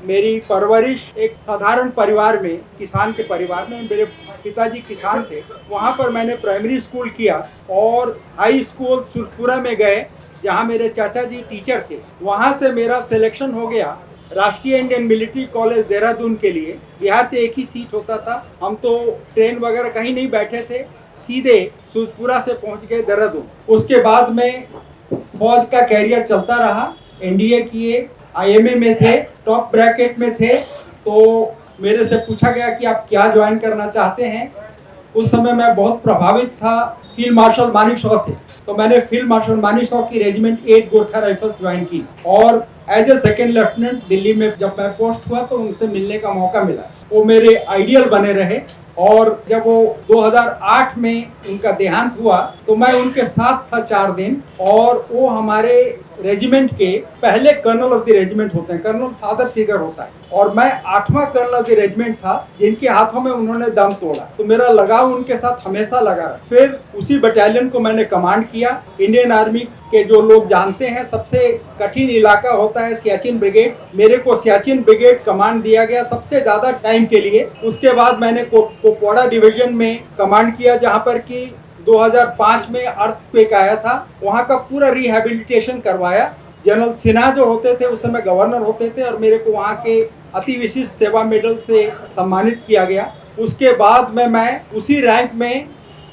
मेरी परवरिश एक साधारण परिवार में, किसान के परिवार में, मेरे पिताजी किसान थे। वहाँ पर मैंने प्राइमरी स्कूल किया और हाई स्कूल सुरपुरा में गए जहाँ मेरे चाचा जी टीचर थे। वहाँ से मेरा सिलेक्शन हो गया राष्ट्रीय इंडियन मिलिट्री कॉलेज देहरादून के लिए। बिहार से एक ही सीट होता था। हम तो ट्रेन वगैरह कहीं नहीं बैठे थे, सीधे सुरपुरा से पहुँच गए देहरादून। उसके बाद में फौज का कैरियर चलता रहा। एनडीए किए, आईएमए में थे, टॉप ब्रैकेट में थे। तो मेरे से पूछा गया कि आप क्या ज्वाइन करना चाहते हैं। उस समय मैं बहुत प्रभावित था फील्ड मार्शल मानेकशॉ से। तो मैंने फील्ड मार्शल मानेकशॉ की रेजिमेंट 8 गोरखा राइफल्स ज्वाइन की और as a second lieutenant Delhi में जब मैं पोस्ट हुआ तो उनसे मिलने का मौका मिला। वो मेरे आइडियल बने रहे और जब वो 2008 में उनका देहांत हुआ तो मैं उनके साथ था 4 दिन। और वो हमारे रेजिमेंट के पहले कर्नल ऑफ द रेजिमेंट होते हैं। कर्नल फादर फिगर होता है और मैं 8वां कर्नल ऑफ द रेजिमेंट था जिनके हाथों में उन्होंने दम तोड़ा। तो मेरा लगाव उनके साथ हमेशा लगा रहा। फिर उसी बटालियन को मैंने कमांड किया। इंडियन आर्मी के जो लोग जानते हैं सबसे कठिन इलाका होता है सियाचिन ब्रिगेड। मेरे को सियाचिन ब्रिगेड कमांड दिया गया सबसे ज्यादा टाइम के लिए। उसके बाद मैंने कुपवाड़ा डिवीजन में कमांड किया जहाँ पर कि 2005 में अर्थक्वेक आया था। वहाँ का पूरा रिहैबिलिटेशन करवाया। जनरल सिन्हा जो होते थे उस समय गवर्नर होते थे और मेरे को वहाँ के अति विशिष्ट सेवा मेडल से सम्मानित किया गया। उसके बाद में मैं उसी रैंक में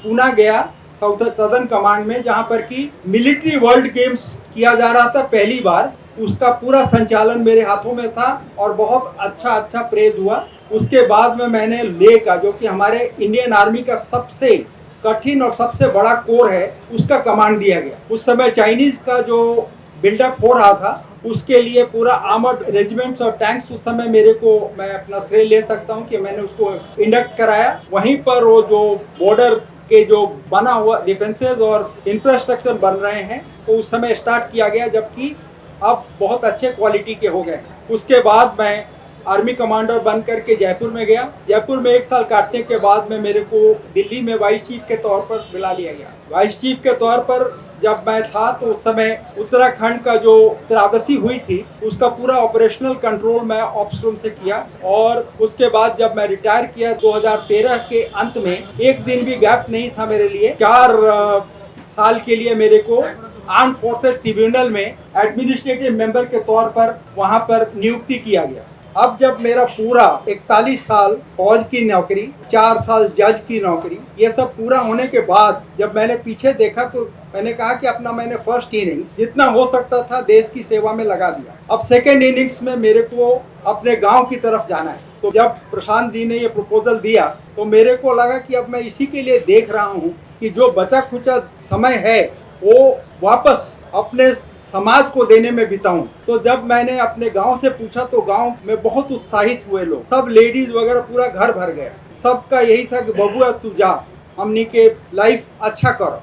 पूना गया सदर्न कमांड में जहाँ पर कि मिलिट्री वर्ल्ड गेम्स किया जा रहा था पहली बार। उसका पूरा संचालन मेरे हाथों में था और बहुत अच्छा प्रेज हुआ। उसके बाद में मैंने लेह का, जो कि हमारे इंडियन आर्मी का सबसे कठिन और सबसे बड़ा कोर है, उसका कमांड दिया गया। उस समय चाइनीज का जो बिल्डअप हो रहा था उसके लिए पूरा आर्मर्ड रेजिमेंट्स और टैंक्स उस समय मेरे को, मैं अपना श्रेय ले सकता हूं कि मैंने उसको इंडक्ट कराया। वहीं पर वो जो बॉर्डर के जो बना हुआ डिफेंसेस और इंफ्रास्ट्रक्चर बन रहे हैं तो उस समय स्टार्ट किया गया, जबकि अब बहुत अच्छे क्वालिटी के हो गए। उसके बाद मैं आर्मी कमांडर बन करके जयपुर में गया। जयपुर में 1 साल काटने के बाद में मेरे को दिल्ली में वाइस चीफ के तौर पर बुला लिया गया। वाइस चीफ के तौर पर जब मैं था तो उस समय उत्तराखंड का जो त्रादसी हुई थी उसका पूरा ऑपरेशनल कंट्रोल मैं ऑप्स रूम से किया। और उसके बाद जब मैं रिटायर किया 2013 के अंत में, एक दिन भी गैप नहीं था मेरे लिए। 4 साल के लिए मेरे को आर्म फोर्सेस ट्रिब्यूनल में एडमिनिस्ट्रेटिव मेंबर के तौर पर वहां पर नियुक्ति किया गया। अब जब मेरा पूरा 41 साल फौज की नौकरी, 4 साल जज की नौकरी, ये सब पूरा होने के बाद जब मैंने पीछे देखा तो मैंने कहा कि अपना मैंने फर्स्ट इनिंग्स जितना हो सकता था देश की सेवा में लगा दिया। अब सेकेंड इनिंग्स में मेरे को अपने गांव की तरफ जाना है। तो जब प्रशांत जी ने ये प्रपोजल दिया तो मेरे को लगा कि अब मैं इसी के लिए देख रहा हूँ कि जो बचा खुचा समय है वो वापस अपने समाज को देने में बिताऊं। तो जब मैंने अपने गांव से पूछा तो गांव में बहुत उत्साहित हुए लोग, सब लेडीज वगैरह, पूरा घर भर गया। सबका यही था कि बबुआ तू जा, हमनी के लाइफ अच्छा करो।